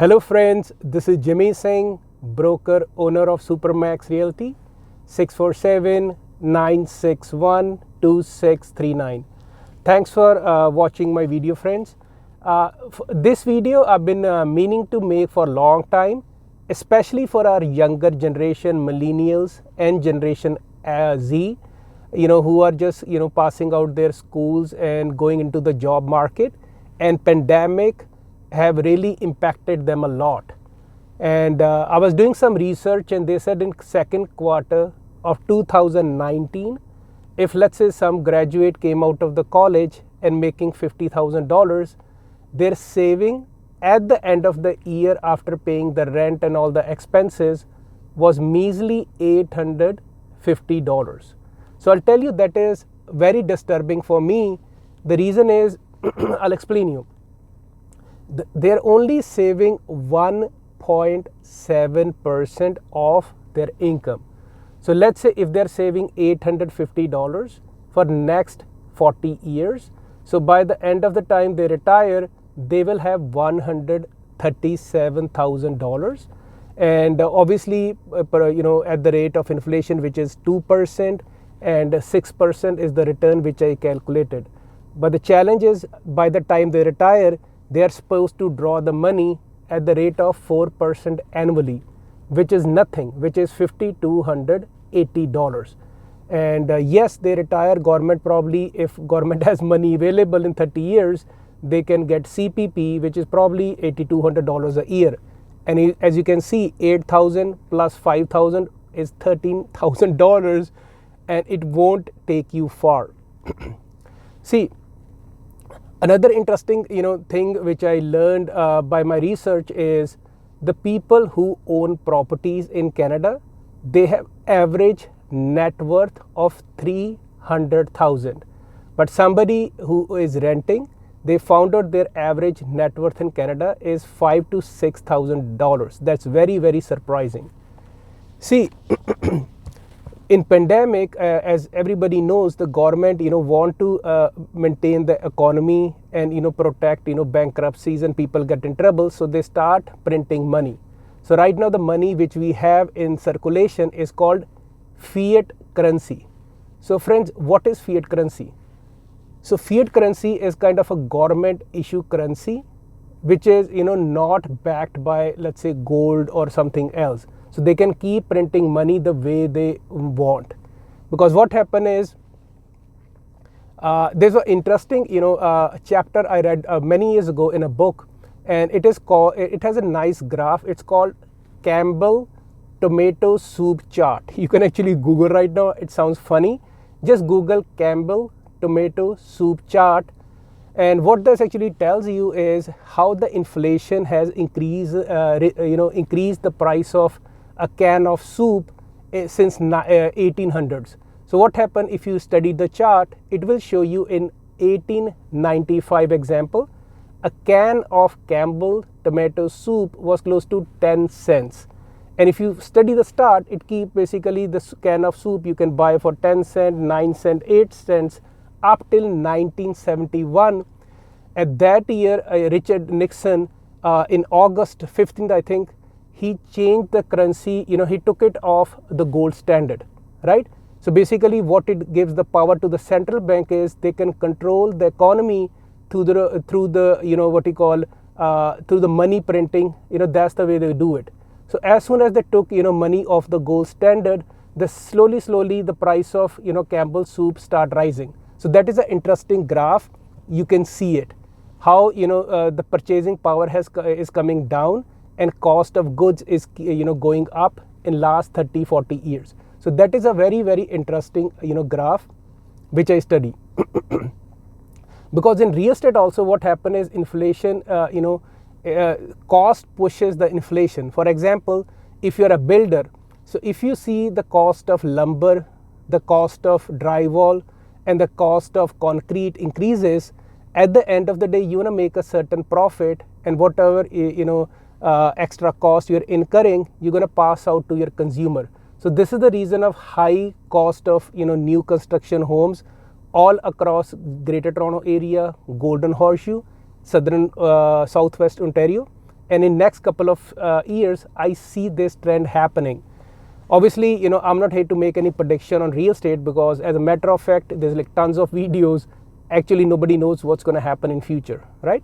Hello friends, this is Jimmy Singh, broker owner of Supermax Realty, 647-961-2639. Thanks for watching my video, friends. This video I've been meaning to make for a long time, especially for our younger generation, Millennials and Generation Z, who are just passing out their schools and going into the job market, and pandemic have really impacted them a lot. And I was doing some research, and they said in second quarter of 2019, if let's say some graduate came out of the college and making $50,000, their saving at the end of the year after paying the rent and all the expenses was measly $850. So I'll tell you that is very disturbing for me. The reason is I'll explain you. They're only saving 1.7% of their income. So let's say if they're saving $850 for next 40 years, so by the end of the time they retire, they will have $137,000. And obviously, at the rate of inflation, which is 2%, and 6% is the return which I calculated. But the challenge is, by the time they retire, they are supposed to draw the money at the rate of 4% annually, which is nothing, which is $5,280. And yes, they retire. Government probably, if government has money available in 30 years, they can get CPP, which is probably $8,200 a year. And as you can see, 8,000 plus 5,000 is $13,000, and it won't take you far. See, another interesting thing which I learned by my research is the people who own properties in Canada, they have average net worth of $300,000. But somebody who is renting, they found out their average net worth in Canada is $5,000 to $6,000. That's very, very surprising. See, in pandemic, as everybody knows, the government want to maintain the economy and protect bankruptcies and people get in trouble, so they start printing money. So right now the money which we have in circulation is called fiat currency. So friends, what is fiat currency? So fiat currency is kind of a government issue currency, which is not backed by, let's say, gold or something else. So they can keep printing money the way they want. Because what happened is, there's an interesting chapter I read many years ago in a book, and it has a nice graph. It's called Campbell tomato soup chart. You can actually Google right now. It sounds funny. Just Google Campbell tomato soup chart, and what this actually tells you is how the inflation has increased the price of a can of soup since 1800s. So what happened, if you study the chart, it will show you in 1895 example, a can of Campbell tomato soup was close to 10 cents. And if you study the chart, it keep basically this can of soup you can buy for 10 cents, 9 cents, 8 cents up till 1971. At that year, Richard Nixon, in August 15th, I think, he changed the currency, he took it off the gold standard, right? So basically what it gives the power to the central bank is they can control the economy through the through the money printing. That's the way they do it. So as soon as they took money off the gold standard, the slowly the price of Campbell soup start rising. So that is an interesting graph. You can see it, how the purchasing power is coming down, and cost of goods is going up in last 30-40 years. So that is a very, very interesting graph which I study. Because in real estate also what happened is inflation, cost pushes the inflation. For example, if you're a builder, so if you see the cost of lumber, the cost of drywall, and the cost of concrete increases, at the end of the day you want to make a certain profit, and whatever extra cost you're incurring, you're going to pass out to your consumer. So this is the reason of high cost of new construction homes all across Greater Toronto area, Golden Horseshoe, southwest Ontario, and in next couple of years I see this trend happening. Obviously, you know, I'm not here to make any prediction on real estate, because as a matter of fact there's like tons of videos. Actually nobody knows what's going to happen in future, right?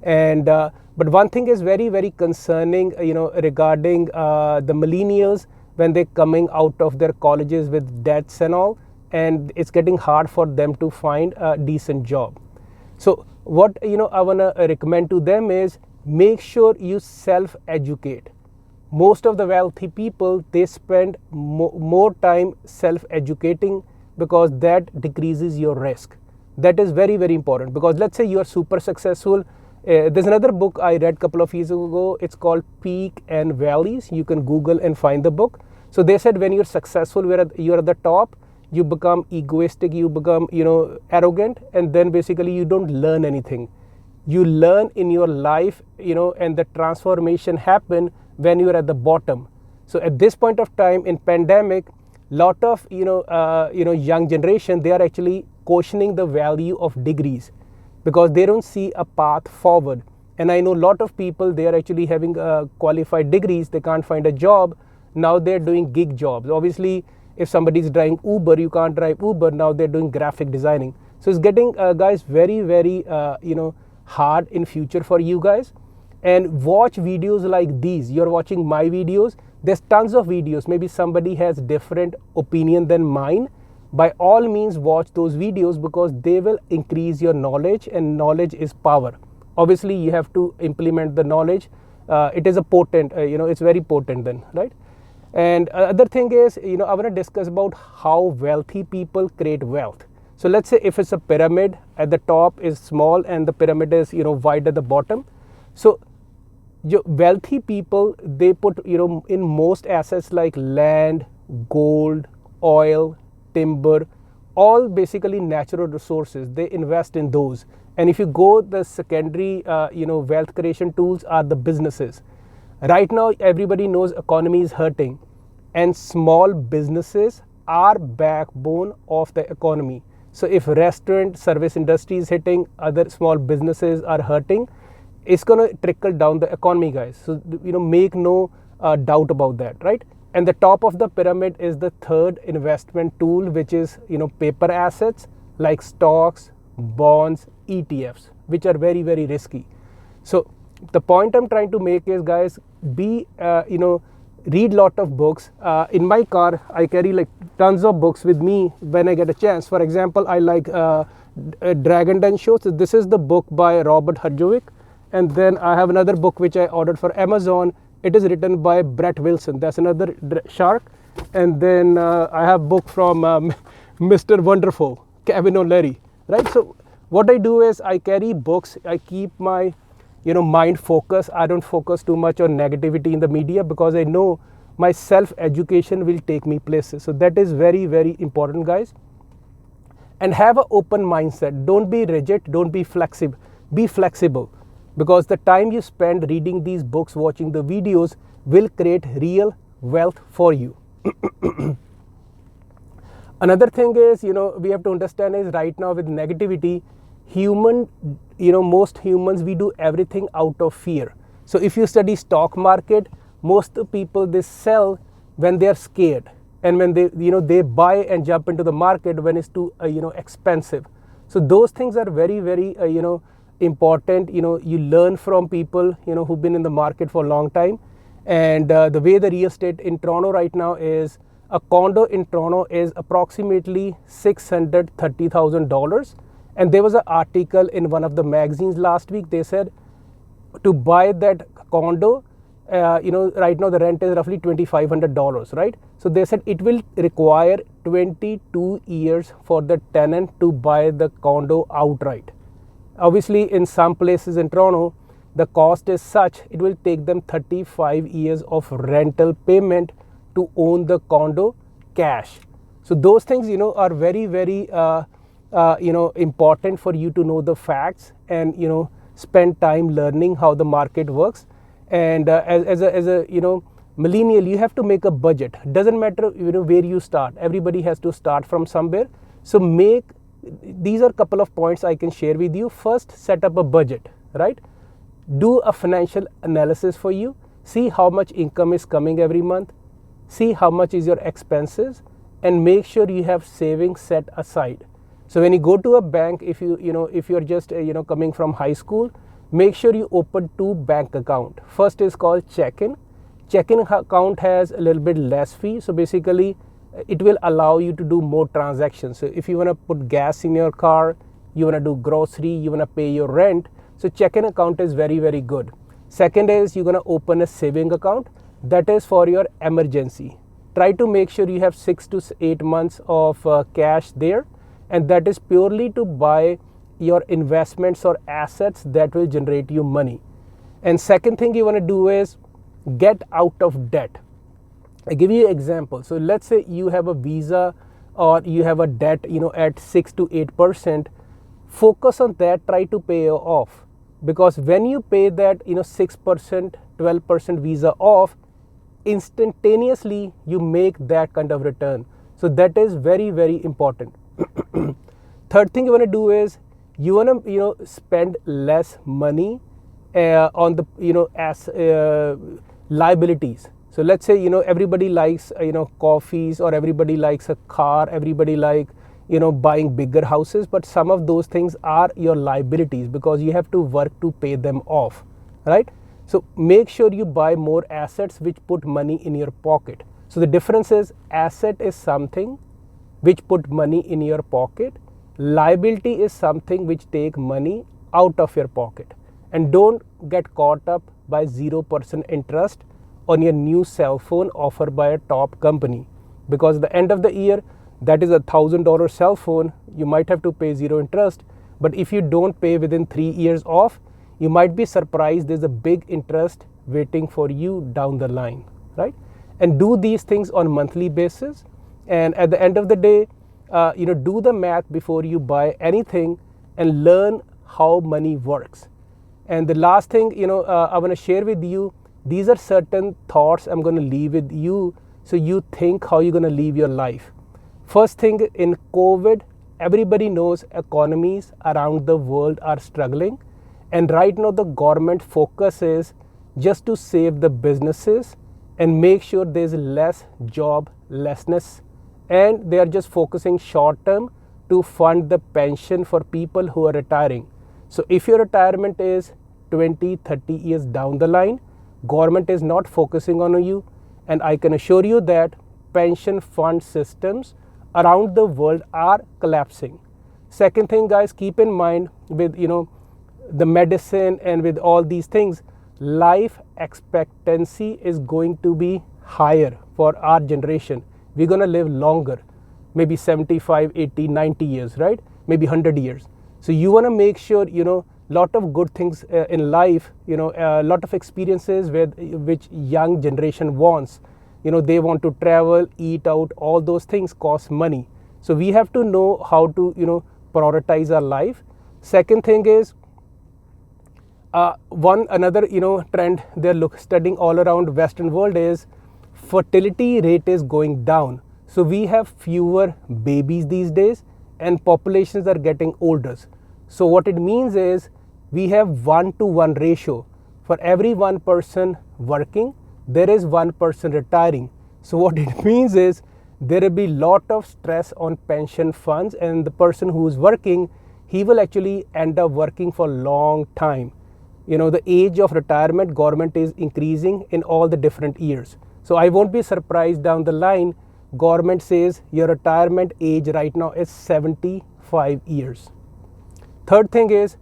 And but one thing is very, very concerning, you know, regarding the millennials when they're coming out of their colleges with debts and all, and it's getting hard for them to find a decent job. So what, you know, I want to recommend to them is make sure you self-educate. Most of the wealthy people, they spend more time self-educating, because that decreases your risk. That is very, very important, because let's say you are super successful. There's another book I read a couple of years ago. It's called Peak and Valleys. You can Google and find the book. So they said when you're successful, you're at the top, you become egoistic, you become, you know, arrogant, and then basically you don't learn anything. You learn in your life, you know, and the transformation happen when you're at the bottom. So at this point of time in pandemic, lot of young generation, they are actually questioning the value of degrees, because they don't see a path forward. And I know a lot of people, they are actually having qualified degrees, they can't find a job. Now they're doing gig jobs. Obviously if somebody's driving Uber, you can't drive Uber. Now they're doing graphic designing. So it's getting guys very, very hard in future for you guys. And watch videos like these. You're watching my videos, there's tons of videos. Maybe somebody has different opinion than mine. By all means watch those videos, because they will increase your knowledge, and knowledge is power. Obviously you have to implement the knowledge. It is a potent, it's very potent then, right? And other thing is, I want to discuss about how wealthy people create wealth. So let's say if it's a pyramid, at the top is small and the pyramid is wide at the bottom. So wealthy people, they put in most assets like land, gold, oil, timber, all basically natural resources. They invest in those. And if you go, the secondary wealth creation tools are the businesses. Right now everybody knows economy is hurting, and small businesses are backbone of the economy. So if restaurant service industry is hitting, other small businesses are hurting, it's going to trickle down the economy, guys. So make no doubt about that, right? And the top of the pyramid is the third investment tool, which is paper assets like stocks, bonds, ETFs, which are very, very risky. So the point I'm trying to make is, guys, be read lot of books. In my car I carry like tons of books with me when I get a chance. For example, I like Dragon Den Show. So this is the book by Robert Herjavec. And then I have another book which I ordered for Amazon. It is written by Brett Wilson. That's another shark. And then I have book from Mr. Wonderful, Kevin O'Leary, right? So what I do is I carry books. I keep my mind focused. I don't focus too much on negativity in the media, because I know my self-education will take me places. So that is very, very important, guys. And have an open mindset. Don't be rigid. Don't be flexible. Be flexible. Because the time you spend reading these books, watching the videos, will create real wealth for you. Another thing is, we have to understand is, right now with negativity, most humans, we do everything out of fear. So if you study stock market, most people, they sell when they are scared, and when they buy and jump into the market when it's too expensive. So those things are very, very important. You learn from people who've been in the market for a long time. And the way the real estate in Toronto right now is, a condo in Toronto is approximately $630,000. And there was an article in one of the magazines last week. They said to buy that condo, right now the rent is roughly $2,500, right? So they said it will require 22 years for the tenant to buy the condo outright. Obviously, in some places in Toronto, the cost is such, it will take them 35 years of rental payment to own the condo cash. So those things, are very, very, important for you to know the facts, and, spend time learning how the market works. And as a millennial, you have to make a budget. Doesn't matter, where you start. Everybody has to start from somewhere. So these are a couple of points I can share with you. First, set up a budget, right? do a financial analysis for you, see how much income is coming every month, see how much is your expenses, and make sure you have savings set aside. So when you go to a bank, if you're just coming from high school, make sure you open 2 bank account. First is called check-in. Check-in account has a little bit less fee, so basically it will allow you to do more transactions. So if you want to put gas in your car, you want to do grocery, you want to pay your rent, so check-in account is very, very good. Second is you're going to open a saving account. That is for your emergency. Try to make sure you have 6 to 8 months of cash there, and that is purely to buy your investments or assets that will generate you money. And second thing you want to do is get out of debt. I give you an example. So let's say you have a visa or you have a debt at 6 to 8%. Focus on that, try to pay it off, because when you pay that 6%, 12% visa off, instantaneously you make that kind of return. So that is very, very important. Third thing you want to do is you want to spend less money on the as liabilities. So let's say everybody likes coffees, or everybody likes a car, everybody like buying bigger houses, but some of those things are your liabilities because you have to work to pay them off, right? So make sure you buy more assets which put money in your pocket. So the difference is asset is something which put money in your pocket. Liability is something which take money out of your pocket. And don't get caught up by 0% interest on your new cell phone offered by a top company, because at the end of the year, that is $1,000 cell phone, you might have to pay 0 interest, but if you don't pay within 3 years off, you might be surprised there's a big interest waiting for you down the line, right? And do these things on monthly basis, and at the end of the day, do the math before you buy anything and learn how money works. And the last thing I want to share with you, these are certain thoughts I'm going to leave with you, so you think how you're going to live your life. First thing, in COVID, everybody knows economies around the world are struggling, and right now the government focus is just to save the businesses and make sure there's less joblessness, and they are just focusing short term to fund the pension for people who are retiring. So if your retirement is 20, 30 years down the line, government is not focusing on you, and I can assure you that pension fund systems around the world are collapsing. Second thing, guys, keep in mind with the medicine and with all these things, life expectancy is going to be higher for our generation. We're going to live longer, maybe 75, 80, 90 years, right? Maybe 100 years. So you want to make sure lot of good things in life, a lot of experiences which young generation wants. They want to travel, eat out, all those things cost money. So we have to know how to prioritize our life. Second thing is another trend they're studying all around Western world is fertility rate is going down. So we have fewer babies these days, and populations are getting older. So what it means is we have 1-to-1 ratio. For every 1 person working, there is 1 person retiring. So what it means is there will be lot of stress on pension funds, and the person who is working, he will actually end up working for a long time. The age of retirement, government is increasing in all the different years. So I won't be surprised down the line, government says your retirement age right now is 75 years. Third thing is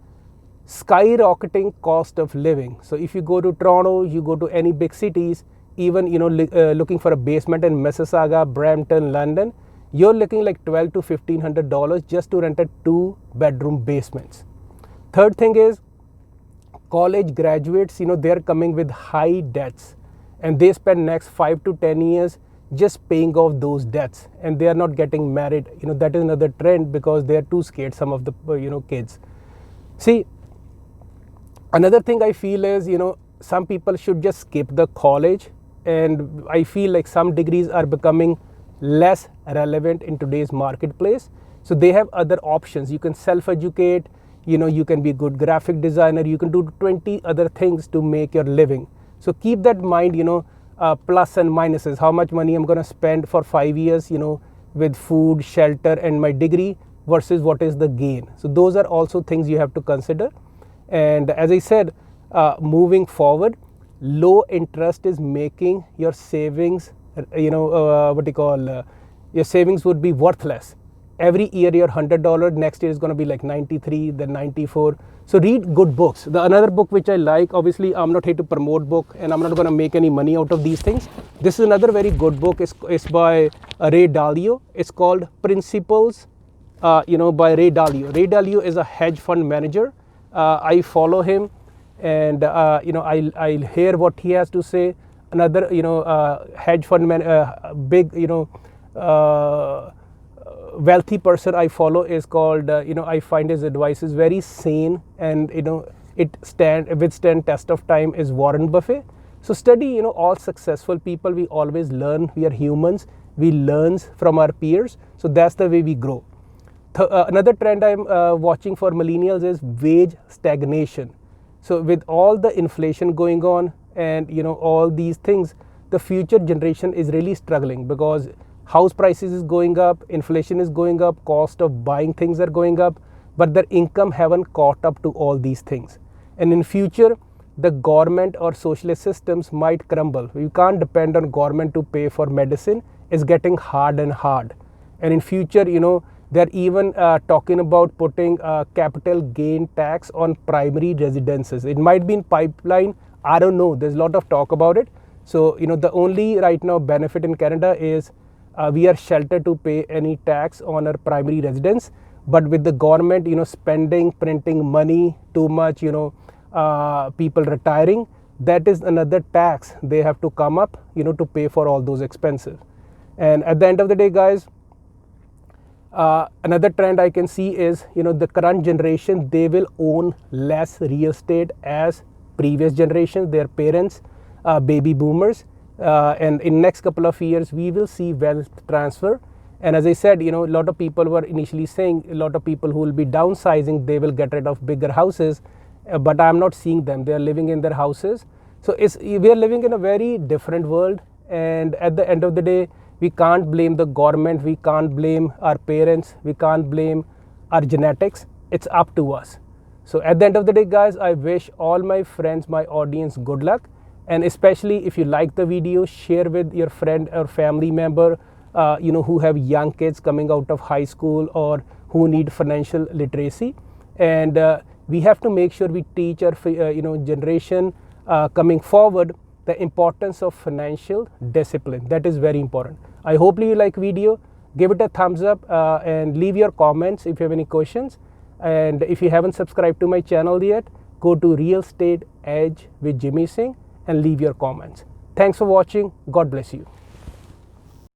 skyrocketing cost of living. So if you go to Toronto, you go to any big cities, even looking for a basement in Mississauga, Brampton, London, you're looking like $1,200 to $1,500 just to rent a 2-bedroom basements. Third thing is college graduates, they're coming with high debts, and they spend next 5 to 10 years just paying off those debts, and they are not getting married. That is another trend because they are too scared, some of the kids. See, another thing I feel is some people should just skip the college, and I feel like some degrees are becoming less relevant in today's marketplace. So they have other options. You can self-educate, you can be a good graphic designer, you can do 20 other things to make your living. So keep that in mind, plus and minuses, how much money I'm going to spend for 5 years, with food, shelter, and my degree versus what is the gain. So those are also things you have to consider. And as I said, moving forward, low interest is making your savings, your savings would be worthless. Every year your $100, next year is going to be like 93, then 94. So read good books. The another book which I like, obviously I'm not here to promote book and I'm not going to make any money out of these things. This is another very good book. It's by Ray Dalio. It's called Principles, by Ray Dalio. Ray Dalio is a hedge fund manager. I follow him, and I'll hear what he has to say. Another hedge fund big wealthy person I follow is called I find his advice is very sane, and it withstand test of time, is Warren Buffett. So study all successful people. We always learn. We are humans. We learn from our peers. So that's the way we grow. Another trend I'm watching for millennials is wage stagnation. So with all the inflation going on and all these things, the future generation is really struggling because house prices is going up, inflation is going up, cost of buying things are going up, but their income haven't caught up to all these things. And in future, the government or socialist systems might crumble. We can't depend on government to pay for medicine. It's getting hard and hard. And in future, they're even talking about putting capital gain tax on primary residences. It might be in pipeline. I don't know. There's a lot of talk about it. So, the only right now benefit in Canada is we are sheltered to pay any tax on our primary residence. But with the government, spending, printing money too much, people retiring, that is another tax they have to come up, to pay for all those expenses. And at the end of the day, guys, another trend I can see is, the current generation, they will own less real estate as previous generations, their parents, baby boomers. And in next couple of years, we will see wealth transfer. And as I said, a lot of people were initially saying, a lot of people who will be downsizing, they will get rid of bigger houses. But I'm not seeing them. They are living in their houses. So we are living in a very different world. And at the end of the day, we can't blame the government. We can't blame our parents. We can't blame our genetics. It's up to us. So at the end of the day, guys, I wish all my friends, my audience, good luck. And especially if you like the video, share with your friend or family member, who have young kids coming out of high school or who need financial literacy. And we have to make sure we teach our generation coming forward the importance of financial discipline. That is very important. I hope you like video. Give it a thumbs up and leave your comments if you have any questions. And if you haven't subscribed to my channel yet, go to Real Estate Edge with Jimmy Singh and leave your comments. Thanks for watching. God bless you.